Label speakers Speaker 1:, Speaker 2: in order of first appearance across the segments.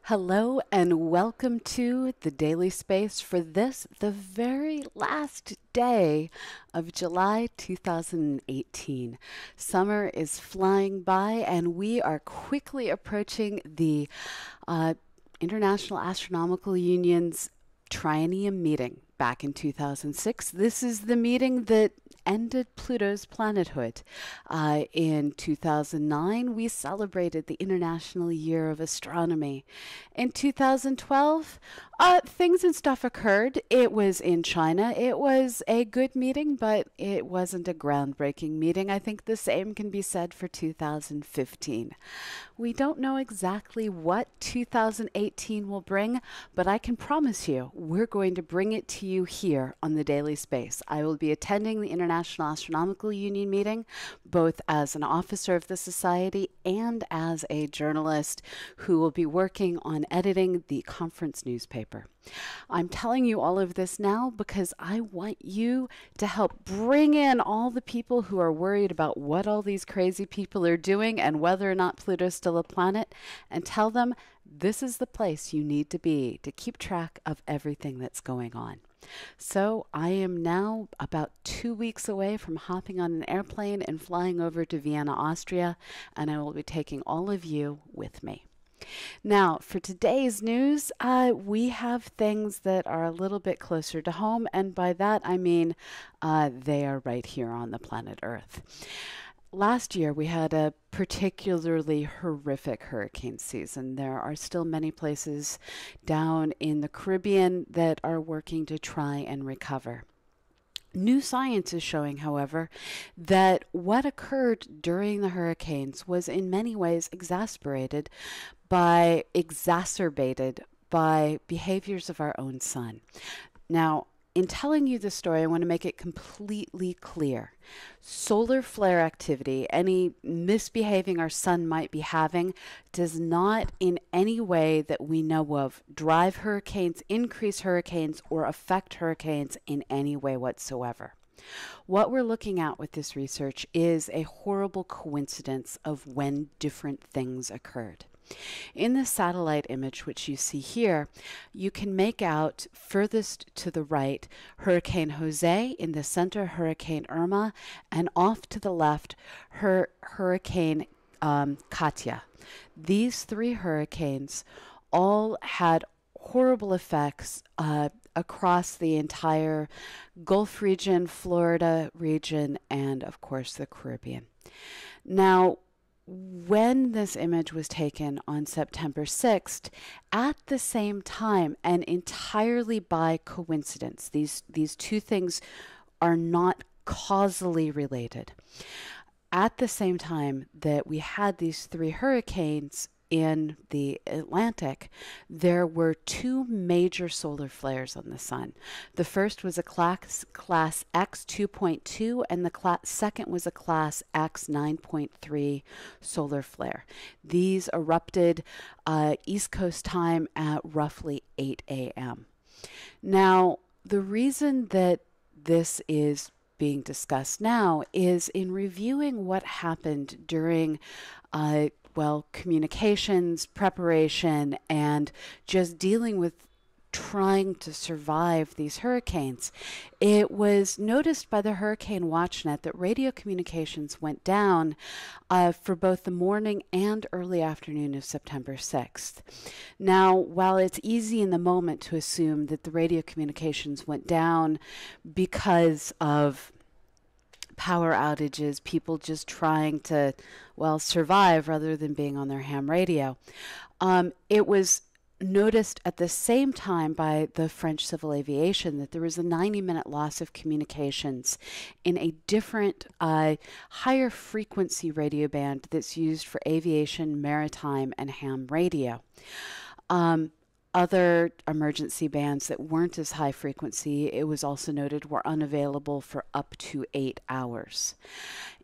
Speaker 1: Hello and welcome to the Daily Space for this, the very last day of July 2018. Summer is flying by and we are quickly approaching the International Astronomical Union's Triennium meeting back in 2006. This is the meeting that ended Pluto's planethood. In 2009, we celebrated the International Year of Astronomy. In 2012, things and stuff occurred. It was in China. It was a good meeting, but it wasn't a groundbreaking meeting. I think the same can be said for 2015. We don't know exactly what 2018 will bring, but I can promise you we're going to bring it to you here on the Daily Space. I will be attending the International Astronomical Union meeting, both as an officer of the Society and as a journalist who will be working on editing the conference newspaper. I'm telling you all of this now because I want you to help bring in all the people who are worried about what all these crazy people are doing and whether or not Pluto's still a planet, and tell them this is the place you need to be to keep track of everything that's going on. So I am now about 2 weeks away from hopping on an airplane and flying over to Vienna, Austria, and I will be taking all of you with me. Now, for today's news, we have things that are a little bit closer to home, and by that I mean they are right here on the planet Earth. Last year, we had a particularly horrific hurricane season. There are still many places down in the Caribbean that are working to try and recover. New science is showing, however, that what occurred during the hurricanes was in many ways exacerbated by behaviors of our own sun. Now, in telling you this story, I want to make it completely clear. Solar flare activity, any misbehaving our sun might be having, does not in any way that we know of drive hurricanes, increase hurricanes, or affect hurricanes in any way whatsoever. What we're looking at with this research is a horrible coincidence of when different things occurred. In the satellite image, which you see here, you can make out furthest to the right Hurricane Jose, in the center Hurricane Irma, and off to the left Hurricane Katia. These three hurricanes all had horrible effects across the entire Gulf region, Florida region, and of course the Caribbean. Now, when this image was taken on September 6th, at the same time, and entirely by coincidence, these two things are not causally related. At the same time that we had these three hurricanes in the Atlantic, there were two major solar flares on the sun. The first was a class X 2.2, and the second was a class X 9.3 solar flare. These erupted East Coast time at roughly 8 a.m. Now, the reason that this is being discussed now is in reviewing what happened during communications, preparation, and just dealing with trying to survive these hurricanes. It was noticed by the Hurricane WatchNet that radio communications went down for both the morning and early afternoon of September 6th. Now, while it's easy in the moment to assume that the radio communications went down because of power outages, people just trying to, survive rather than being on their ham radio. It was noticed at the same time by the French Civil Aviation that there was a 90-minute loss of communications in a different, higher frequency radio band that's used for aviation, maritime, and ham radio. Other emergency bands that weren't as high frequency, it was also noted, were unavailable for up to 8 hours.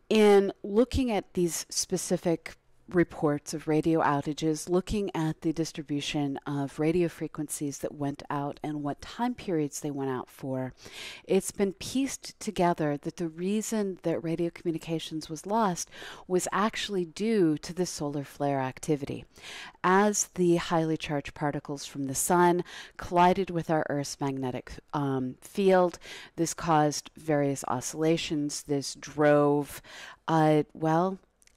Speaker 1: In looking at these specific reports of radio outages, looking at the distribution of radio frequencies that went out and what time periods they went out for, it's been pieced together that the reason that radio communications was lost was actually due to the solar flare activity. As the highly charged particles from the sun collided with our Earth's magnetic field, this caused various oscillations. This drove,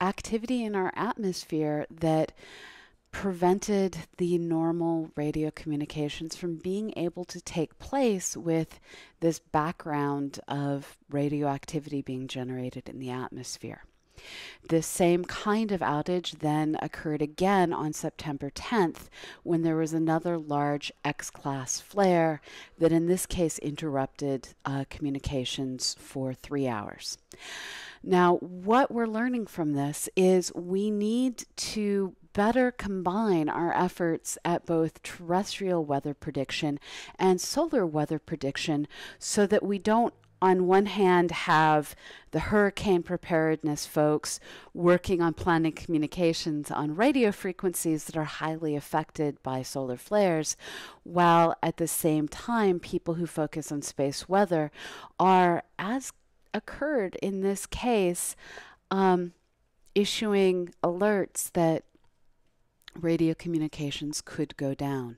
Speaker 1: activity in our atmosphere that prevented the normal radio communications from being able to take place with this background of radioactivity being generated in the atmosphere. This same kind of outage then occurred again on September 10th when there was another large X-class flare that in this case interrupted communications for 3 hours. Now, what we're learning from this is we need to better combine our efforts at both terrestrial weather prediction and solar weather prediction so that we don't, on one hand, have the hurricane preparedness folks working on planning communications on radio frequencies that are highly affected by solar flares, while at the same time, people who focus on space weather are, as occurred in this case, issuing alerts that radio communications could go down.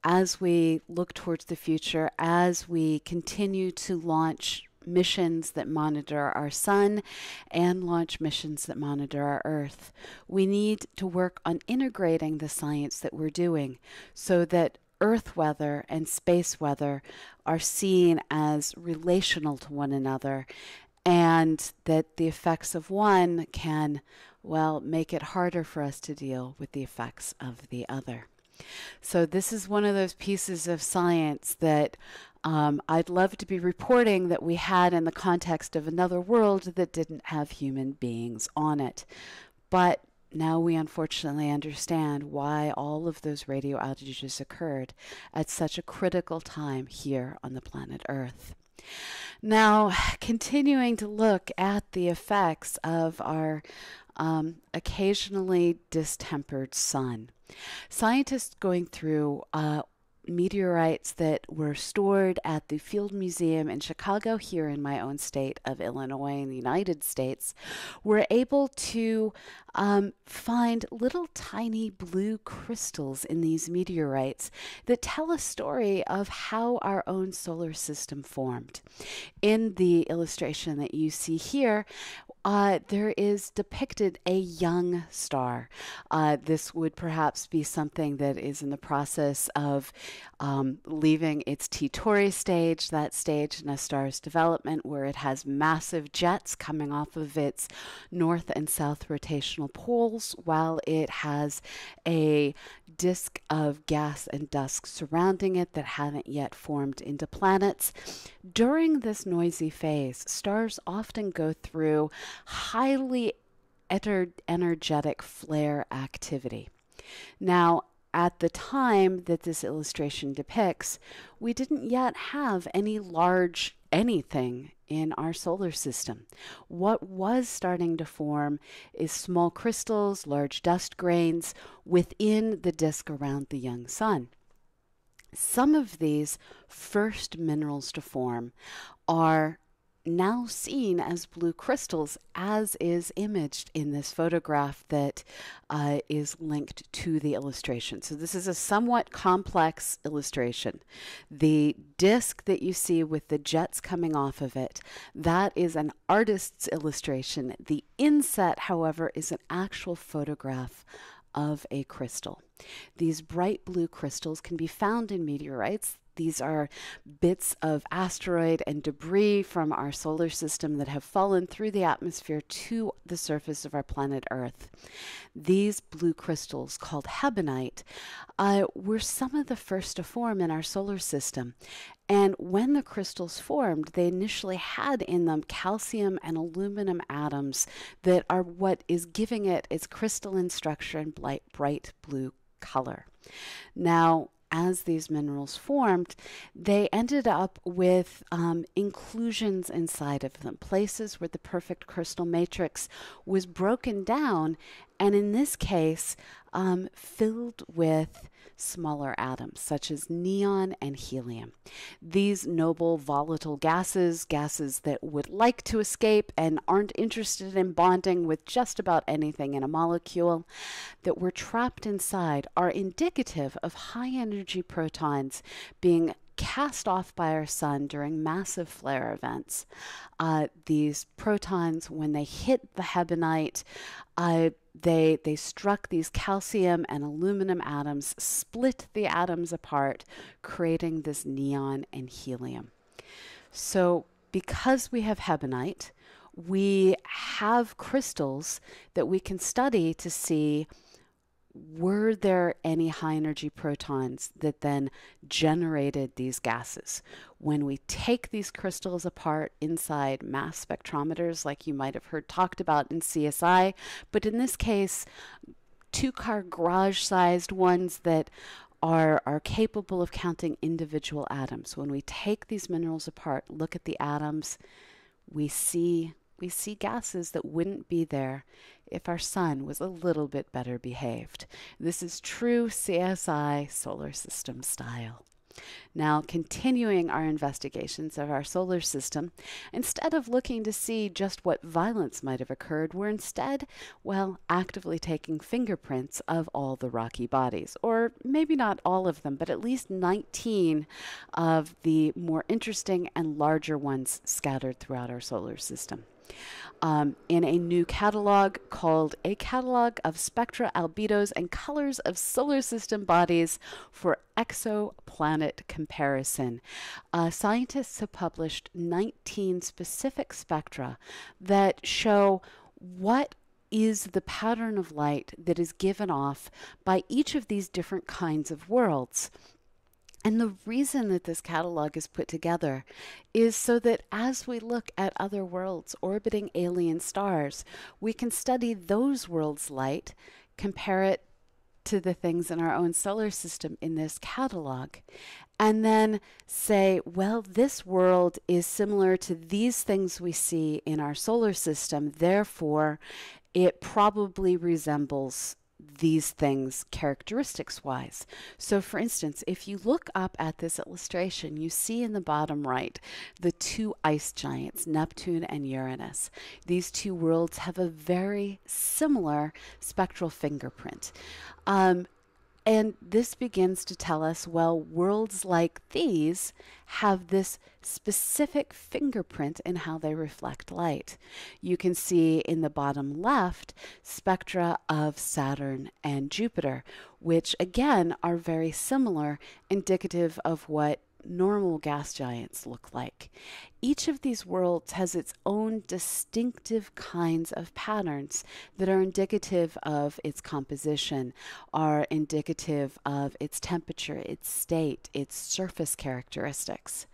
Speaker 1: As we look towards the future, as we continue to launch missions that monitor our sun and launch missions that monitor our Earth, we need to work on integrating the science that we're doing so that Earth weather and space weather are seen as relational to one another, and that the effects of one can, make it harder for us to deal with the effects of the other. So this is one of those pieces of science that I'd love to be reporting that we had in the context of another world that didn't have human beings on it. But now we unfortunately understand why all of those radio outages occurred at such a critical time here on the planet Earth. Now, continuing to look at the effects of our occasionally distempered sun. Scientists going through meteorites that were stored at the Field Museum in Chicago, here in my own state of Illinois in the United States, were able to find little tiny blue crystals in these meteorites that tell a story of how our own solar system formed. In the illustration that you see here, there is depicted a young star. This would perhaps be something that is in the process of leaving its T Tauri stage, that stage in a star's development where it has massive jets coming off of its north and south rotational poles, while it has a disk of gas and dust surrounding it that haven't yet formed into planets. During this noisy phase, stars often go through highly energetic flare activity. Now, at the time that this illustration depicts, we didn't yet have any large anything in our solar system. What was starting to form is small crystals, large dust grains within the disk around the young sun. Some of these first minerals to form are now seen as blue crystals, as is imaged in this photograph that is linked to the illustration. So this is a somewhat complex illustration. The disc that you see with the jets coming off of it, that is an artist's illustration. The inset, however, is an actual photograph of a crystal. These bright blue crystals can be found in meteorites. These are bits of asteroid and debris from our solar system that have fallen through the atmosphere to the surface of our planet Earth. These blue crystals, called hebonite, were some of the first to form in our solar system. And when the crystals formed, they initially had in them calcium and aluminum atoms that are what is giving it its crystalline structure and bright blue color. Now, as these minerals formed, they ended up with inclusions inside of them, places where the perfect crystal matrix was broken down and in this case, filled with smaller atoms such as neon and helium. These noble volatile gases that would like to escape and aren't interested in bonding with just about anything in a molecule that were trapped inside, are indicative of high energy protons being cast off by our sun during massive flare events. These protons, when they hit the hebonite, they struck these calcium and aluminum atoms, split the atoms apart, creating this neon and helium. So because we have hebonite, we have crystals that we can study to see, were there any high energy protons that then generated these gases? When we take these crystals apart inside mass spectrometers, like you might have heard talked about in CSI, but in this case, 2-car garage sized ones that are capable of counting individual atoms. When we take these minerals apart, look at the atoms, we see gases that wouldn't be there if our sun was a little bit better behaved. This is true CSI solar system style. Now, continuing our investigations of our solar system, instead of looking to see just what violence might have occurred, we're instead, actively taking fingerprints of all the rocky bodies, or maybe not all of them, but at least 19 of the more interesting and larger ones scattered throughout our solar system. In a new catalog called A Catalog of Spectra, Albedos, and Colors of Solar System Bodies for Exoplanet Comparison. Scientists have published 19 specific spectra that show what is the pattern of light that is given off by each of these different kinds of worlds. And the reason that this catalog is put together is so that as we look at other worlds orbiting alien stars, we can study those worlds' light, compare it to the things in our own solar system in this catalog, and then say, well, this world is similar to these things we see in our solar system, therefore it probably resembles these things characteristics-wise. So for instance, if you look up at this illustration, you see in the bottom right the two ice giants, Neptune and Uranus. These two worlds have a very similar spectral fingerprint. And this begins to tell us, well, worlds like these have this specific fingerprint in how they reflect light. You can see in the bottom left spectra of Saturn and Jupiter, which again are very similar, indicative of what normal gas giants look like. Each of these worlds has its own distinctive kinds of patterns that are indicative of its composition, are indicative of its temperature, its state, its surface characteristics.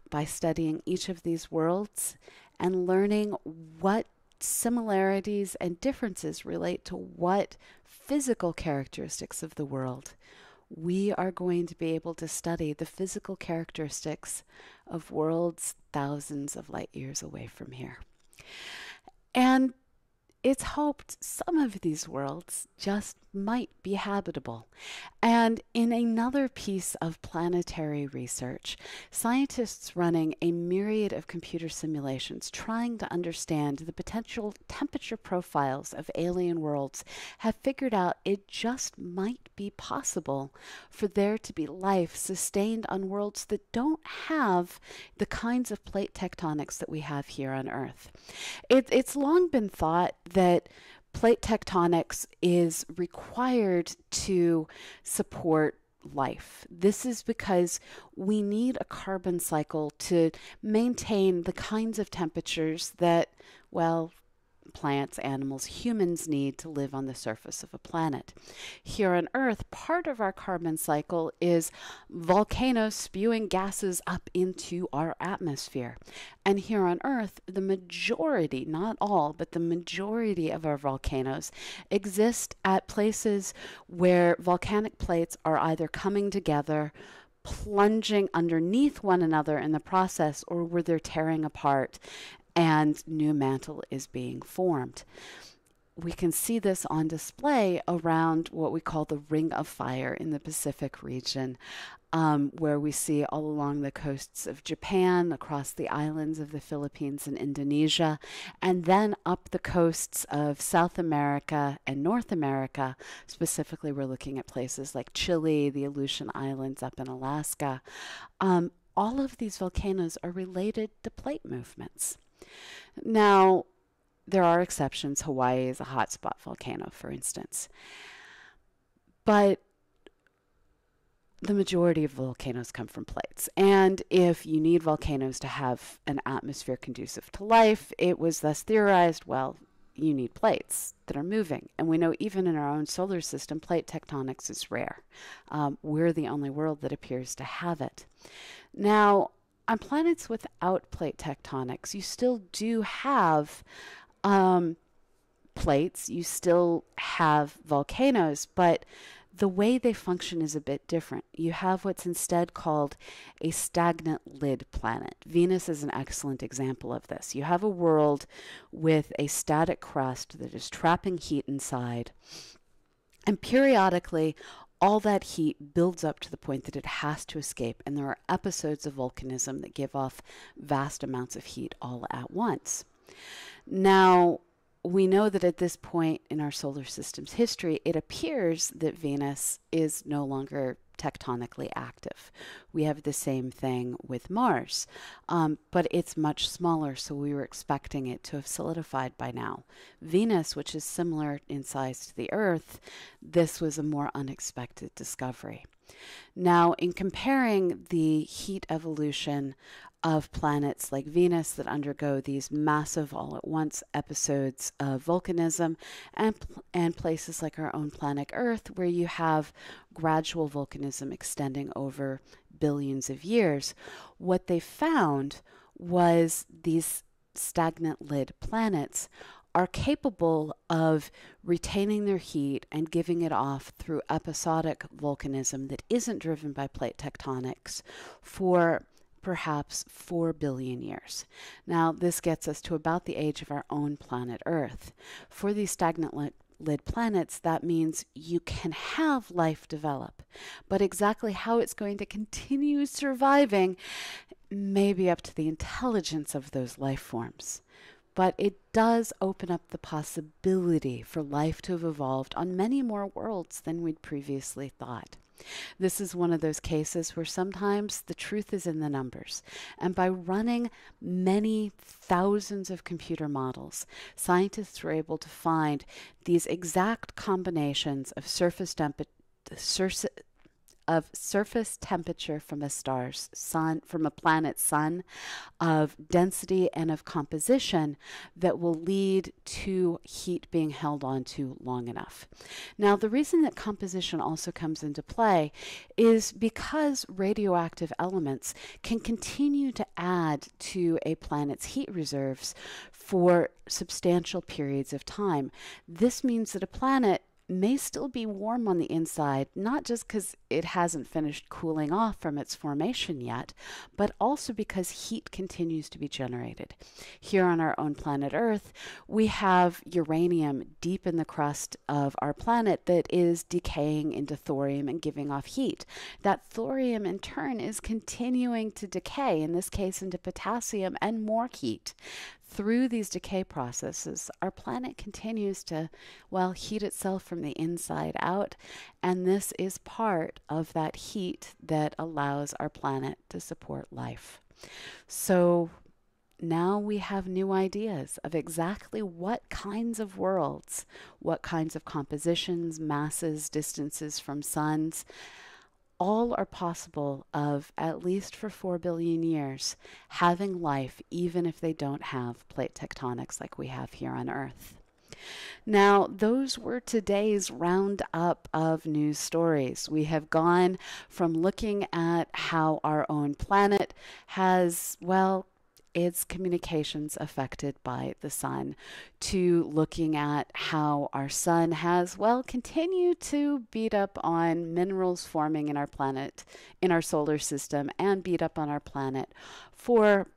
Speaker 1: By studying each of these worlds and learning what similarities and differences relate to what physical characteristics of the world, we are going to be able to study the physical characteristics of worlds thousands of light years away from here. And it's hoped some of these worlds just might be habitable. And in another piece of planetary research, scientists running a myriad of computer simulations trying to understand the potential temperature profiles of alien worlds have figured out it just might be possible for there to be life sustained on worlds that don't have the kinds of plate tectonics that we have here on Earth. It's long been thought that plate tectonics is required to support life. This is because we need a carbon cycle to maintain the kinds of temperatures that, well, plants, animals, humans need to live on the surface of a planet. Here on Earth, part of our carbon cycle is volcanoes spewing gases up into our atmosphere. And here on Earth, the majority, not all, but the majority of our volcanoes exist at places where volcanic plates are either coming together, plunging underneath one another in the process, or where they're tearing apart and new mantle is being formed. we can see this on display around what we call the Ring of Fire in the Pacific region, where we see all along the coasts of Japan, across the islands of the Philippines and Indonesia, and then up the coasts of South America and North America. Specifically, we're looking at places like Chile, the Aleutian Islands up in Alaska. All of these volcanoes are related to plate movements. Now, there are exceptions. Hawaii is a hotspot volcano, for instance. But the majority of volcanoes come from plates. And if you need volcanoes to have an atmosphere conducive to life, it was thus theorized, well, you need plates that are moving. And we know even in our own solar system, plate tectonics is rare. We're the only world that appears to have it. Now, on planets without plate tectonics, you still do have plates, you still have volcanoes, but the way they function is a bit different. You have what's instead called a stagnant lid planet. Venus is an excellent example of this. You have a world with a static crust that is trapping heat inside, and periodically all that heat builds up to the point that it has to escape, and there are episodes of volcanism that give off vast amounts of heat all at once. Now, we know that at this point in our solar system's history, it appears that Venus is no longer tectonically active. We have the same thing with Mars, but it's much smaller, so we were expecting it to have solidified by now. Venus, which is similar in size to the Earth, this was a more unexpected discovery. Now, in comparing the heat evolution of planets like Venus that undergo these massive all-at-once episodes of volcanism, and places like our own planet Earth, where you have gradual volcanism extending over billions of years, what they found was these stagnant lid planets are capable of retaining their heat and giving it off through episodic volcanism that isn't driven by plate tectonics for perhaps 4 billion years. Now, this gets us to about the age of our own planet Earth. For these stagnant lid planets, that means you can have life develop, but exactly how it's going to continue surviving may be up to the intelligence of those life forms. But it does open up the possibility for life to have evolved on many more worlds than we'd previously thought. This is one of those cases where sometimes the truth is in the numbers. And by running many thousands of computer models, scientists were able to find these exact combinations of surface temperature from a star's sun, from a planet's sun, of density and of composition that will lead to heat being held on to long enough. Now, the reason that composition also comes into play is because radioactive elements can continue to add to a planet's heat reserves for substantial periods of time. This means that a planet may still be warm on the inside, not just because it hasn't finished cooling off from its formation yet, but also because heat continues to be generated. Here on our own planet Earth, we have uranium deep in the crust of our planet that is decaying into thorium and giving off heat. That thorium, in turn, is continuing to decay, in this case into potassium and more heat. Through these decay processes, our planet continues to, well, heat itself from the inside out, and this is part of that heat that allows our planet to support life. So now we have new ideas of exactly what kinds of worlds, what kinds of compositions, masses, distances from suns, all are possible of, at least for 4 billion years, having life even if they don't have plate tectonics like we have here on Earth. Now, those were today's roundup of news stories. We have gone from looking at how our own planet has, well, its communications affected by the sun, to looking at how our sun has, well, continued to beat up on minerals forming in our planet, in our solar system, and beat up on our planet for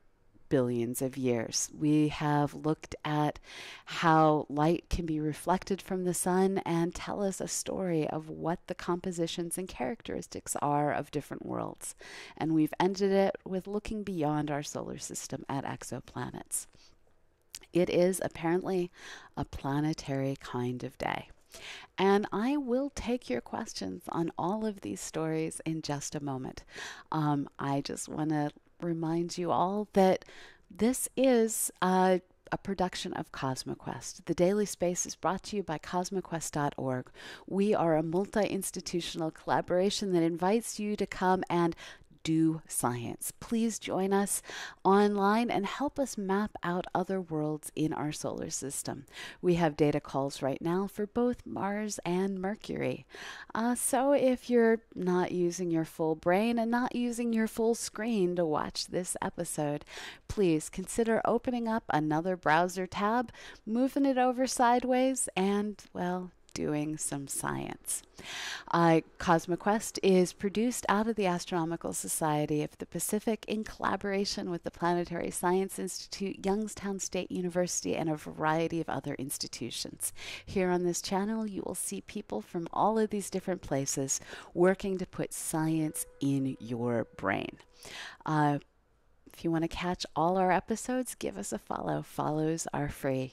Speaker 1: billions of years. We have looked at how light can be reflected from the sun and tell us a story of what the compositions and characteristics are of different worlds. And we've ended it with looking beyond our solar system at exoplanets. It is apparently a planetary kind of day. And I will take your questions on all of these stories in just a moment. I just want to remind you all that this is a production of CosmoQuest. The Daily Space is brought to you by CosmoQuest.org. We are a multi-institutional collaboration that invites you to come and do science. Please join us online and help us map out other worlds in our solar system. We have data calls right now for both Mars and Mercury. So if you're not using your full brain and not using your full screen to watch this episode, please consider opening up another browser tab, moving it over sideways, and, well, doing some science. CosmoQuest is produced out of the Astronomical Society of the Pacific in collaboration with the Planetary Science Institute, Youngstown State University, and a variety of other institutions. Here on this channel, you will see people from all of these different places working to put science in your brain. If you want to catch all our episodes, give us a follow. Follows are free.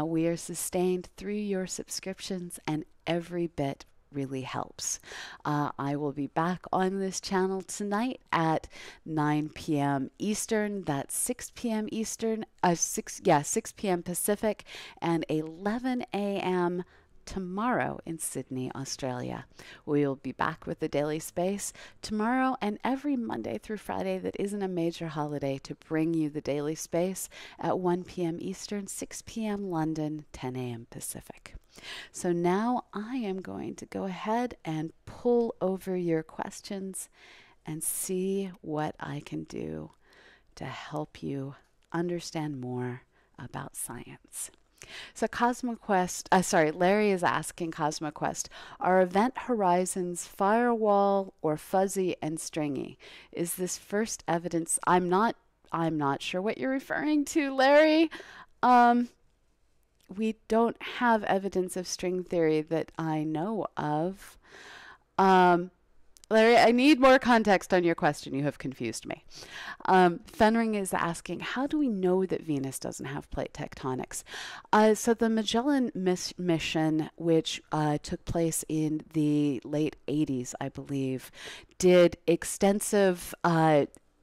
Speaker 1: We are sustained through your subscriptions, and every bit really helps. I will be back on this channel tonight at 9 p.m. Eastern. That's 6 p.m. Eastern, 6 p.m. Pacific, and 11 a.m. tomorrow in Sydney, Australia. We will be back with the Daily Space tomorrow and every Monday through Friday that isn't a major holiday to bring you the Daily Space at 1 p.m. Eastern, 6 p.m. London, 10 a.m. Pacific. So now I am going to go ahead and pull over your questions and see what I can do to help you understand more about science. So Larry is asking CosmoQuest, are event horizons firewall or fuzzy and stringy? Is this first evidence? I'm not sure what you're referring to, Larry. We don't have evidence of string theory that I know of. Larry, I need more context on your question. You have confused me. Fenring is asking, how do we know that Venus doesn't have plate tectonics? So the Magellan mission, which took place in the late 80s, I believe, did extensive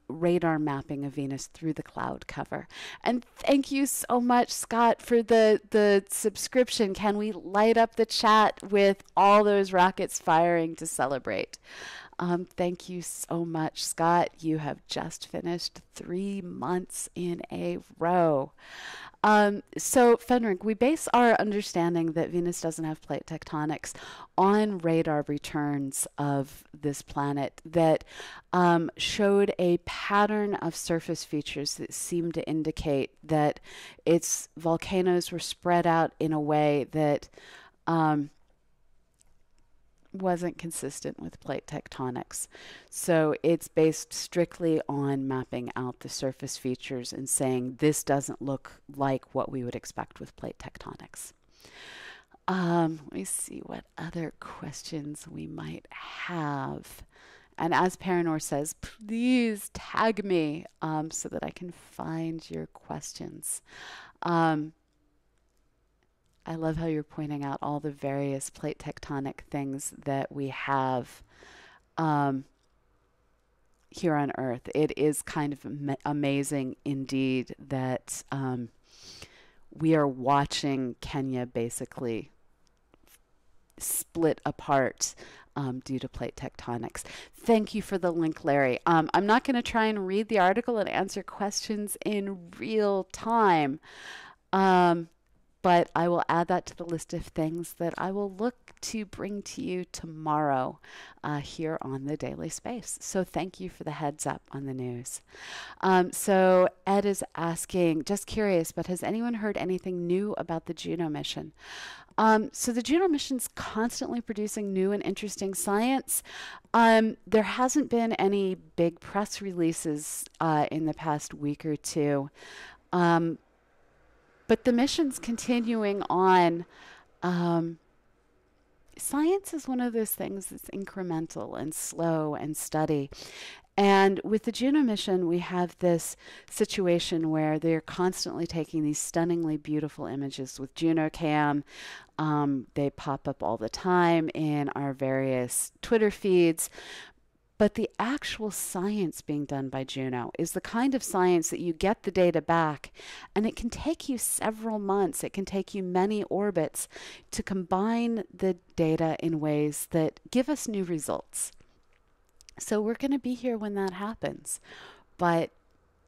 Speaker 1: radar mapping of Venus through the cloud cover. And thank you so much, Scott, for the subscription. Can we light up the chat with all those rockets firing to celebrate? Thank you so much, Scott. You have just finished 3 months in a row. So, Fenric, we base our understanding that Venus doesn't have plate tectonics on radar returns of this planet that showed a pattern of surface features that seemed to indicate that its volcanoes were spread out in a way that wasn't consistent with plate tectonics. So it's based strictly on mapping out the surface features and saying this doesn't look like what we would expect with plate tectonics. Let me see what other questions we might have. And as Paranor says, please tag me so that I can find your questions. I love how you're pointing out all the various plate tectonic things that we have here on Earth. It is kind of amazing indeed that we are watching Kenya basically split apart due to plate tectonics. Thank you for the link, Larry. I'm not going to try and read the article and answer questions in real time. but I will add that to the list of things that I will look to bring to you tomorrow here on the Daily Space. So thank you for the heads up on the news. So Ed is asking, just curious, but has anyone heard anything new about the Juno mission? So the Juno mission's constantly producing new and interesting science. There hasn't been any big press releases in the past week or two, but the mission's continuing on. Science is one of those things that's incremental and slow and steady. And with the Juno mission, we have this situation where they're constantly taking these stunningly beautiful images with JunoCam. They pop up all the time in our various Twitter feeds. But the actual science being done by Juno is the kind of science that you get the data back, and it can take you several months. It can take you many orbits to combine the data in ways that give us new results. So we're going to be here when that happens, but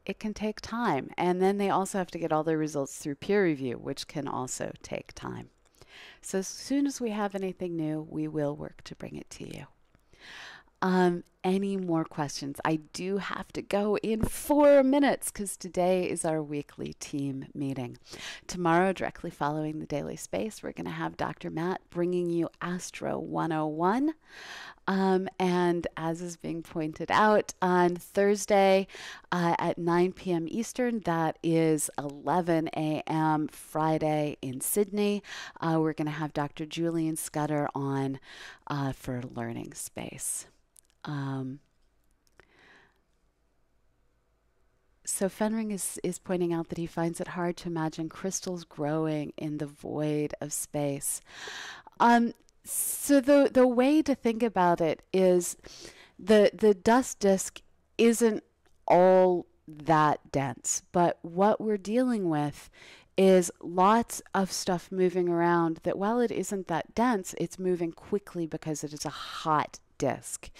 Speaker 1: it can take time. And then they also have to get all their results through peer review, which can also take time. So as soon as we have anything new, we will work to bring it to you. Any more questions? I do have to go in 4 minutes because today is our weekly team meeting. Tomorrow, directly following the Daily Space, we're going to have Dr. Matt bringing you Astro 101. And as is being pointed out, on Thursday at 9 p.m. Eastern, that is 11 a.m. Friday in Sydney, we're going to have Dr. Julian Scudder on for Learning Space. So Fenring is pointing out that he finds it hard to imagine crystals growing in the void of space. So the way to think about it is the dust disk isn't all that dense, but what we're dealing with is lots of stuff moving around that while it isn't that dense, it's moving quickly because it is a hot disk.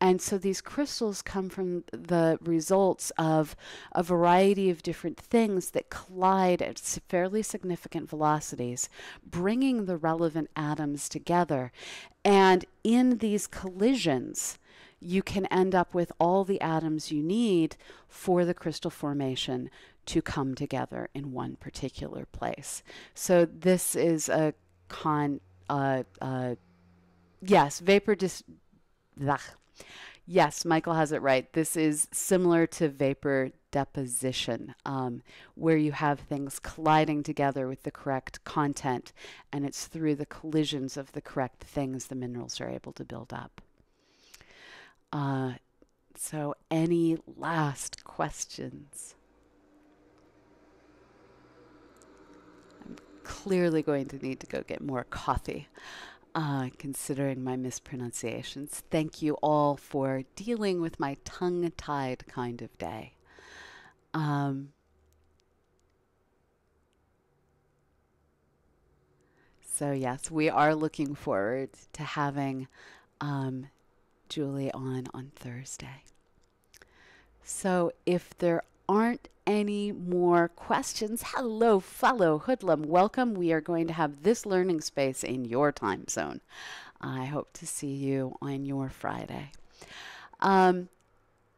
Speaker 1: And so these crystals come from the results of a variety of different things that collide at fairly significant velocities, bringing the relevant atoms together. And in these collisions, you can end up with all the atoms you need for the crystal formation to come together in one particular place. So this is a vapor Yes, Michael has it right. This is similar to vapor deposition, where you have things colliding together with the correct content, and it's through the collisions of the correct things the minerals are able to build up. So any last questions? I'm clearly going to need to go get more coffee. Considering my mispronunciations. Thank you all for dealing with my tongue-tied kind of day. So yes, we are looking forward to having Julie on Thursday. So if there aren't any more questions, hello, fellow hoodlum. Welcome. We are going to have this learning space in your time zone. I hope to see you on your Friday.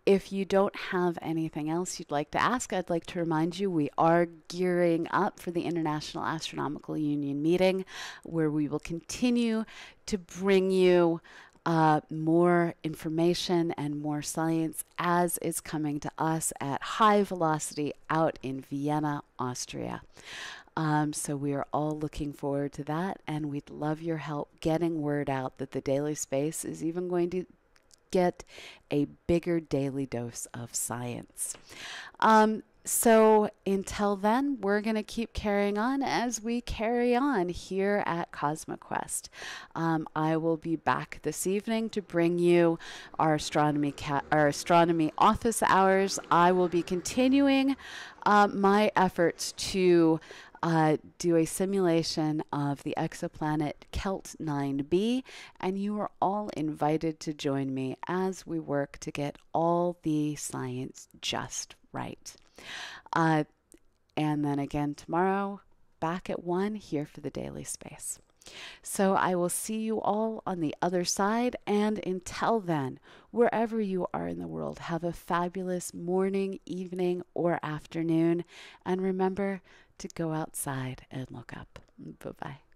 Speaker 1: If you don't have anything else you'd like to ask, I'd like to remind you we are gearing up for the International Astronomical Union meeting, where we will continue to bring you more information and more science as is coming to us at high velocity out in Vienna, Austria. So we are all looking forward to that, and we'd love your help getting word out that the Daily Space is even going to get a bigger daily dose of science. So until then, we're going to keep carrying on as we carry on here at CosmoQuest. I will be back this evening to bring you our astronomy office hours. I will be continuing my efforts to do a simulation of the exoplanet Kelt 9b, and you are all invited to join me as we work to get all the science just right. And then again tomorrow, back at 1 here for the Daily Space. So I will see you all on the other side, and until then, wherever you are in the world, have a fabulous morning, evening, or afternoon, and remember to go outside and look up. Bye-bye.